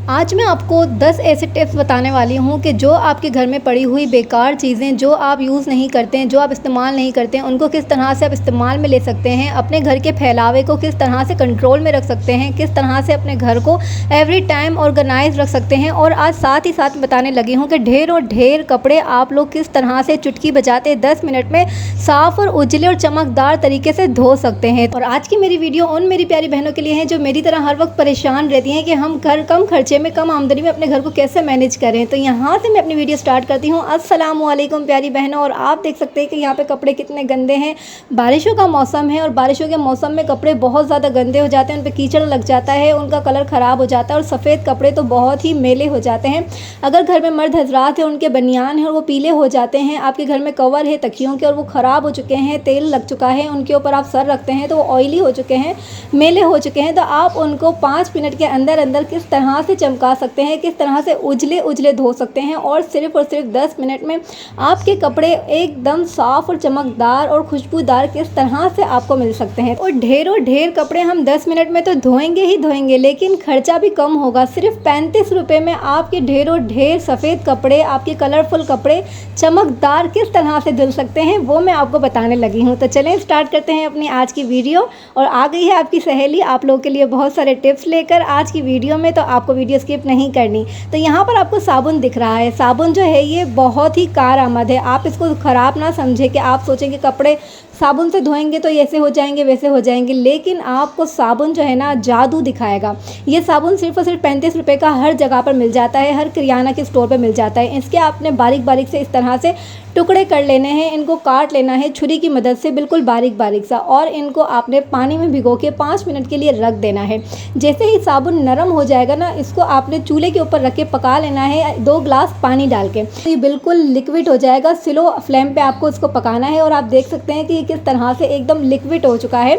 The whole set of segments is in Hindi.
आज मैं आपको 10 ऐसे टिप्स बताने वाली हूँ कि जो आपके घर में पड़ी हुई बेकार चीज़ें जो आप यूज़ नहीं करते हैं, जो आप इस्तेमाल नहीं करते हैं, उनको किस तरह से आप इस्तेमाल में ले सकते हैं, अपने घर के फैलावे को किस तरह से कंट्रोल में रख सकते हैं, किस तरह से अपने घर को एवरी टाइम ऑर्गेनाइज रख सकते हैं। और आज साथ ही साथ बताने लगी हूँ कि ढेर और ढेर कपड़े आप लोग किस तरह से चुटकी बजाते 10 मिनट में साफ़ और उजले और चमकदार तरीके से धो सकते हैं। और आज की मेरी वीडियो उन मेरी प्यारी बहनों के लिए है जो मेरी तरह हर वक्त परेशान रहती हैं कि हम घर कम खर्चे में कम आमदनी में अपने घर को कैसे मैनेज करें। तो यहाँ से मैं अपनी वीडियो स्टार्ट करती हूँ। अस्सलाम वालेकुम प्यारी बहनों। और आप देख सकते हैं कि यहाँ पे कपड़े कितने गंदे हैं। बारिशों का मौसम है और बारिशों के मौसम में कपड़े बहुत ज़्यादा गंदे हो जाते हैं, उन पर कीचड़ लग जाता है, उनका कलर ख़राब हो जाता है और सफ़ेद कपड़े तो बहुत ही मैले हो जाते हैं। अगर घर में मर्द हजरात हैं, उनके बनियान हैं और वो पीले हो जाते हैं, आपके घर में कवर है तकियों के और वो ख़राब हो चुके हैं, तेल लग चुका है, उनके ऊपर आप सर रखते हैं तो वो ऑयली हो चुके हैं, मेले हो चुके हैं, तो आप उनको 5 मिनट के अंदर अंदर किस तरह से चमका सकते हैं, किस तरह से उजले उजले धो सकते हैं और सिर्फ 10 मिनट में आपके कपड़े एकदम साफ़ और चमकदार और खुशबूदार किस तरह से आपको मिल सकते हैं। और ढेरों ढेर कपड़े हम 10 मिनट में तो धोएंगे ही धोएंगे, लेकिन खर्चा भी कम होगा। सिर्फ 35 रुपये में आपके ढेरों ढेर सफ़ेद कपड़े, आपके कलरफुल कपड़े चमकदार किस तरह से धुल सकते हैं वो मैं आपको बताने लगी हूँ। तो चलें स्टार्ट करते हैं अपनी आज की वीडियो। और आ गई है आपकी सहेली आप लोगों के लिए बहुत सारे टिप्स लेकर आज की वीडियो में, तो आपको वीडियो स्किप नहीं करनी। तो यहाँ पर आपको साबुन दिख रहा है। साबुन जो है ये बहुत ही कारआमद है। आप इसको ख़राब ना समझें कि आप सोचेंगे कपड़े साबुन से धोएंगे तो ऐसे हो जाएंगे वैसे हो जाएंगे, लेकिन आपको साबुन जो है ना जादू दिखाएगा। ये साबुन सिर्फ और सिर्फ 35 रुपये का हर जगह पर मिल जाता है, हर किराना के स्टोर पर मिल जाता है। इसके आपने बारीक बारीक से इस तरह से टुकड़े कर लेने हैं, इनको काट लेना है छुरी की मदद से बिल्कुल बारीक बारीक सा, और इनको आपने पानी में भिगो के 5 मिनट के लिए रख देना है। जैसे ही साबुन नरम हो जाएगा ना, इसको आपने चूल्हे के ऊपर रख के पका लेना है 2 ग्लास पानी डाल के। तो ये बिल्कुल लिक्विड हो जाएगा। स्लो फ्लेम पे आपको इसको पकाना है और आप देख सकते हैं कि किस तरह से एकदम लिक्विड हो चुका है।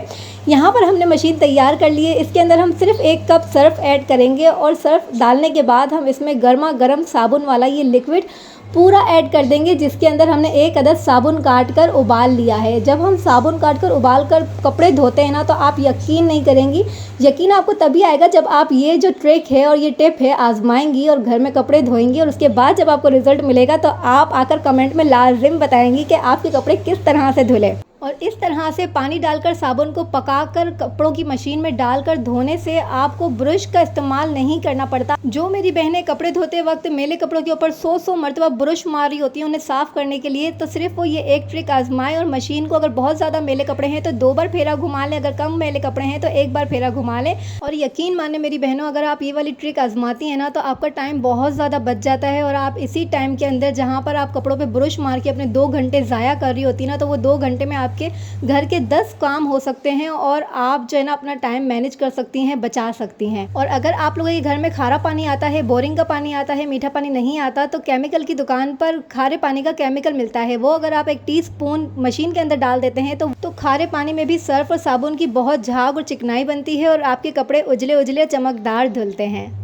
यहाँ पर हमने मशीन तैयार कर ली है। इसके अंदर हम सिर्फ 1 कप सर्फ ऐड करेंगे और सर्फ डालने के बाद हम इसमें गर्मा गर्म साबुन वाला ये लिक्विड पूरा ऐड कर देंगे, जिसके अंदर हमने 1 अदद साबुन काट कर उबाल लिया है। जब हम साबुन काट कर उबाल कर कपड़े धोते हैं ना, तो आप यकीन नहीं करेंगी, यकीन आपको तभी आएगा जब आप ये जो ट्रिक है और ये टिप है आजमाएंगी और घर में कपड़े धोएंगी, और उसके बाद जब आपको रिजल्ट मिलेगा तो आप आकर कमेंट में लाजिम बताएंगी कि आपके कपड़े किस तरह से धुले। और इस तरह से पानी डालकर साबुन को पकाकर कपड़ों की मशीन में डालकर धोने से आपको ब्रश का इस्तेमाल नहीं करना पड़ता। जो मेरी बहनें कपड़े धोते वक्त मेले कपड़ों के ऊपर 100 मरतबा ब्रश मार रही होती हैं उन्हें साफ़ करने के लिए, तो सिर्फ वो ये एक ट्रिक आजमाएं और मशीन को अगर बहुत ज़्यादा मेले कपड़े हैं तो 2 बार फेरा घुमा लें, अगर कम मेले कपड़े हैं तो 1 बार फेरा घुमा लें। और यकीन माने मेरी बहनों, अगर आप ये वाली ट्रिक आजमाती हैं ना, तो आपका टाइम बहुत ज़्यादा बच जाता है। और आप इसी टाइम के अंदर जहाँ पर आप कपड़ों पर ब्रश मार के अपने 2 घंटे ज़ाया कर रही होती ना, तो वो 2 घंटे में आपके घर के 10 काम हो सकते हैं और आप जो है ना अपना टाइम मैनेज कर सकती हैं, बचा सकती हैं। और अगर आप लोगों के घर में खारा पानी आता है, बोरिंग का पानी आता है, मीठा पानी नहीं आता, तो केमिकल की दुकान पर खारे पानी का केमिकल मिलता है। वो अगर आप 1 टीस्पून मशीन के अंदर डाल देते हैं तो खारे पानी में भी सर्फ और साबुन की बहुत झाग और चिकनाई बनती है और आपके कपड़े उजले उजले चमकदार धुलते हैं।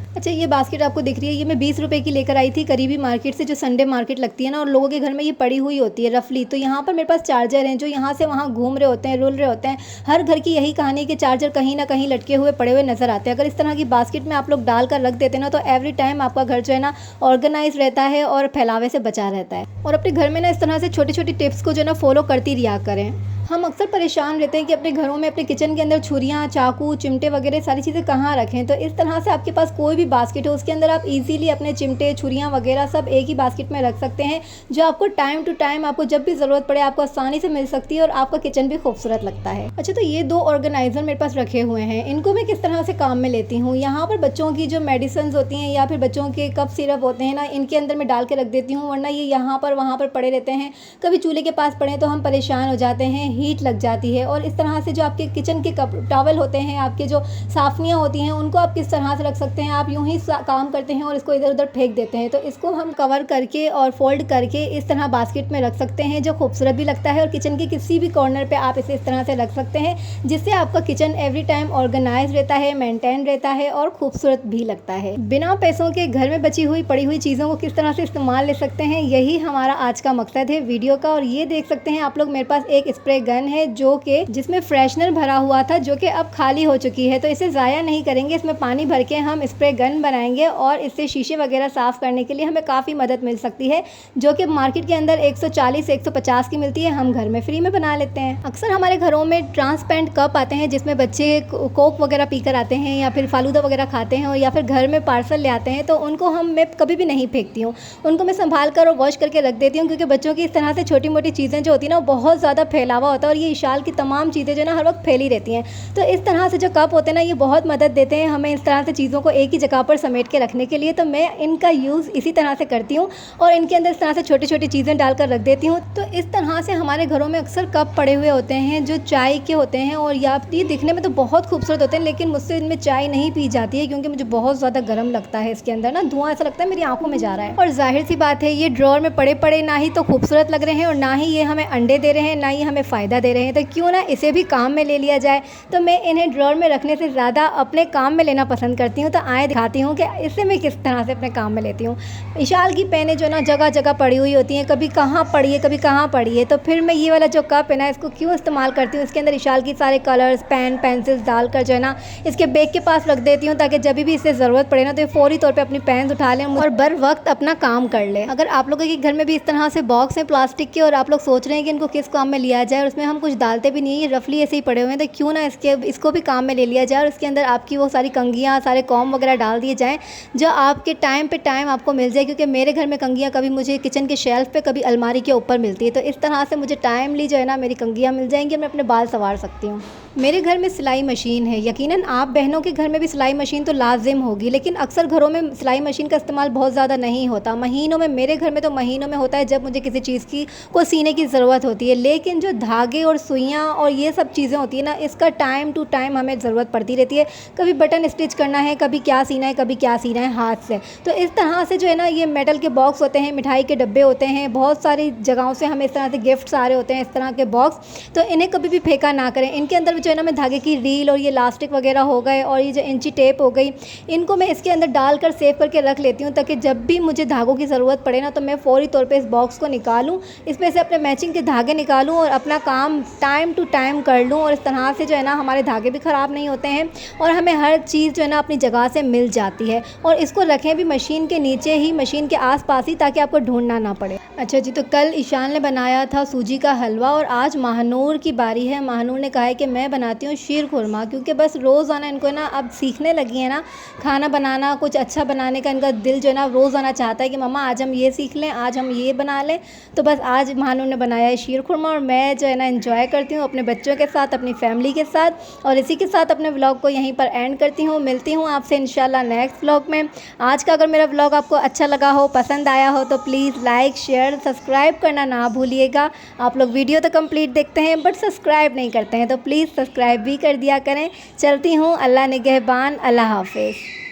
अच्छा, ये बास्केट आपको दिख रही है, ये मैं 20 रुपए की लेकर आई थी करीबी मार्केट से, जो संडे मार्केट लगती है ना, और लोगों के घर में ये पड़ी हुई होती है रफली। तो यहाँ पर मेरे पास चार्जर हैं जो यहाँ से वहाँ घूम रहे होते हैं, रुल रहे होते हैं। हर घर की यही कहानी है कि चार्जर कहीं ना कहीं लटके हुए पड़े हुए नजर आते हैं। अगर इस तरह की बास्केट में आप लोग डाल कर रख देते हैं ना, तो एवरी टाइम आपका घर जो है ना ऑर्गेनाइज रहता है और फैलावे से बचा रहता है। और अपने घर में ना इस तरह से छोटी छोटी टिप्स को जो है ना फॉलो करती रहा करें। हम अक्सर परेशान रहते हैं कि अपने घरों में, अपने किचन के अंदर छुरियाँ, चाकू, चिमटे वगैरह सारी चीज़ें कहाँ रखें। तो इस तरह से आपके पास कोई भी बास्केट हो, उसके अंदर आप इजीली अपने चिमटे, छुरियाँ वगैरह सब एक ही बास्केट में रख सकते हैं, जो आपको टाइम टू टाइम, आपको जब भी ज़रूरत पड़े आपको आसानी से मिल सकती है और आपका किचन भी खूबसूरत लगता है। अच्छा, तो ये 2 ऑर्गेनाइज़र मेरे पास रखे हुए हैं, इनको मैं किस तरह से काम में लेती हूँ। यहाँ पर बच्चों की जो मेडिसिन होती हैं या फिर बच्चों के कफ सिरप होते हैं ना, इनके अंदर मैं डाल के रख देती हूँ, वरना ये यहाँ पर वहाँ पर पड़े रहते हैं। कभी चूल्हे के पास पड़े तो हम परेशान हो जाते हैं, हीट लग जाती है। और इस तरह से जो आपके किचन के टॉवल होते हैं, आपके जो साफनियाँ होती हैं, उनको आप किस तरह से रख सकते हैं। आप यूं ही काम करते हैं और इसको इधर उधर फेंक देते हैं, तो इसको हम कवर करके और फोल्ड करके इस तरह बास्केट में रख सकते हैं, जो खूबसूरत भी लगता है। और किचन के किसी भी कॉर्नर पे आप इसे इस तरह से रख सकते हैं, जिससे आपका किचन एवरी टाइम ऑर्गेनाइज रहता है, मेंटेन रहता है और खूबसूरत भी लगता है। बिना पैसों के घर में बची हुई पड़ी हुई चीज़ों को किस तरह से इस्तेमाल ले सकते हैं, यही हमारा आज का मकसद है वीडियो का। और ये देख सकते हैं आप लोग, मेरे पास एक स्प्रे गन है जो कि जिसमें फ्रेशनर भरा हुआ था, जो कि अब खाली हो चुकी है। तो इसे ज़ाया नहीं करेंगे, इसमें पानी भर के हम स्प्रे गन बनाएंगे और इससे शीशे वगैरह साफ़ करने के लिए हमें काफ़ी मदद मिल सकती है, जो कि मार्केट के अंदर 140 से 150 की मिलती है, हम घर में फ्री में बना लेते हैं। अक्सर हमारे घरों में ट्रांसपेरेंट कप आते हैं जिसमें बच्चे कोक वगैरह पीकर आते हैं या फिर फालूदा वगैरह खाते हैं, और या फिर घर में पार्सल ले आते हैं, तो उनको मैं कभी भी नहीं फेंकती हूँ, उनको मैं संभाल कर और वॉश करके रख देती हूँ, क्योंकि बच्चों की इस तरह से छोटी मोटी चीज़ें जो होती हैं ना, वो बहुत ज़्यादा फैलावा होता है और ये इशाल की तमाम चीज़ें जो ना हर वक्त फैली रहती हैं। तो इस तरह से जो कप होते हैं ना, ये बहुत मदद देते हैं हमें इस तरह से चीज़ों को एक ही जगह पर समेट के रखने के लिए। तो मैं इनका यूज़ इसी तरह से करती हूँ और इनके अंदर इस तरह से छोटी छोटी चीज़ें डालकर रख देती हूँ। तो इस तरह से हमारे घरों में अक्सर कप पड़े हुए होते हैं जो चाय के होते हैं, और या ये दिखने में तो बहुत खूबसूरत होते हैं, लेकिन मुझसे इनमें चाय नहीं पी जाती है क्योंकि मुझे बहुत ज़्यादा गर्म लगता है। इसके अंदर ना धुआं ऐसा लगता है मेरी आंखों में जा रहा है। और जाहिर सी बात है, ये ड्रॉअर में पड़े पड़े ना ही तो खूबसूरत लग रहे हैं और ना ही ये हमें अंडे दे रहे हैं, ना ही हमें फ़ायदा दे रहे हैं, तो क्यों ना इसे भी काम में ले लिया जाए। तो मैं इन्हें ड्रॉअर में रखने से ज़्यादा अपने काम में लेना पसंद करती हूँ। तो आए दिखाती हूँ कि इसे मैं किस तरह से अपने काम में लेती हूँ। इशाल की पेनें जो ना जगह जगह पड़ी हुई होती हैं, कभी कहाँ पड़ी है कभी कहाँ पड़ी है, तो फिर मैं ये वाला जो कप है ना, इसको क्यों इस्तेमाल करती हूँ, इसके अंदर इशाल की सारे कलर्स, पेन, पेंसिल्स डालकर जो है ना इसके बैग के पास रख देती हूँ, ताकि जब भी इसे ज़रूरत पड़े ना तो ये फ़ौरी तौर पे अपनी पेन उठा लें और बर वक्त अपना काम कर ले। अगर आप लोगों के घर में भी इस तरह से बॉक्स हैं प्लास्टिक के और आप लोग सोच रहे हैं कि इनको किस काम में लिया जाए और उसमें हम कुछ डालते भी नहीं है, ये रफली ऐसे ही पड़े हुए हैं, तो क्यों ना इसको भी काम में ले लिया जाए और इसके अंदर आपकी वो सारी कंघियाँ, सारे कॉम वगैरह डाल दिए जाएँ जो आपके टाइम पे टाइम आपको मिल जाए। क्योंकि मेरे घर में कंघियाँ कभी मुझे किचन के शेल्फ पे, कभी अलमारी के ऊपर मिलती है, तो इस तरह से मुझे टाइमली जो है ना मेरी कंघियाँ मिल जाएंगी, मैं अपने बाल संवार सकती हूँ। मेरे घर में सिलाई मशीन है, यकीनन आप बहनों के घर में भी सिलाई मशीन तो लाजिम होगी, लेकिन अक्सर घरों में सिलाई मशीन का इस्तेमाल बहुत ज़्यादा नहीं होता। महीनों में, मेरे घर में तो महीनों में होता है जब मुझे किसी चीज़ को सीने की ज़रूरत होती है, लेकिन जो धागे और सुइयाँ और ये सब चीज़ें होती है ना, इसका टाइम टू टाइम हमें ज़रूरत पड़ती रहती है। कभी बटन स्टिच करना है, कभी क्या सीना है, कभी क्या सीना है हाथ से। तो इस तरह से जो है ना, ये मेटल के बॉक्स होते हैं, मिठाई के डब्बे होते हैं, बहुत सारी जगहों से हमें इस तरह से गिफ्ट्स आ रहे होते हैं इस तरह के बॉक्स, तो इन्हें कभी भी फेंका ना करें। इनके अंदर जो है ना मैं धागे की रील और ये इलास्टिक वगैरह हो गए और ये जो इंची टेप हो गई, इनको मैं इसके अंदर डालकर सेव करके रख लेती हूँ, ताकि जब भी मुझे धागों की ज़रूरत पड़े ना, तो मैं फ़ौरी तौर पे इस बॉक्स को निकालूँ, इसमें से अपने मैचिंग के धागे निकालूँ और अपना काम टाइम टू टाइम कर लूँ। और इस तरह से जो है ना हमारे धागे भी ख़राब नहीं होते हैं और हमें हर चीज़ जो है ना अपनी जगह से मिल जाती है। और इसको रखें भी मशीन के नीचे ही, मशीन के आसपास ही, ताकि आपको ढूंढना ना पड़े। अच्छा जी, तो कल ईशान ने बनाया था सूजी का हलवा और आज महानूर की बारी है। महानूर ने कहा है कि मैं बनाती हूँ शीर खुरमा, क्योंकि बस रोज़ाना इनको ना अब सीखने लगी है ना खाना बनाना, कुछ अच्छा बनाने का इनका दिल जो है ना रोज़ाना चाहता है कि मम्मा आज हम ये सीख लें, आज हम ये बना लें। तो बस आज महानूर ने बनाया है शीर खुरमा और मैं जो है ना एंजॉय करती हूँ अपने बच्चों के साथ, अपनी फैमिली के साथ। और इसी के साथ अपने व्लॉग को यहीं पर एंड करती हूँ। मिलती हूँ आपसे इंशाल्लाह नेक्स्ट व्लॉग में। आज का अगर मेरा व्लॉग आपको अच्छा लगा हो, पसंद आया हो, तो प्लीज़ लाइक, शेयर, सब्सक्राइब करना ना भूलिएगा। आप लोग वीडियो तो कंप्लीट देखते हैं बट सब्सक्राइब नहीं करते हैं, तो प्लीज़ सब्सक्राइब भी कर दिया करें। चलती हूँ, अल्लाह निगहबान, अल्लाह हाफिज़।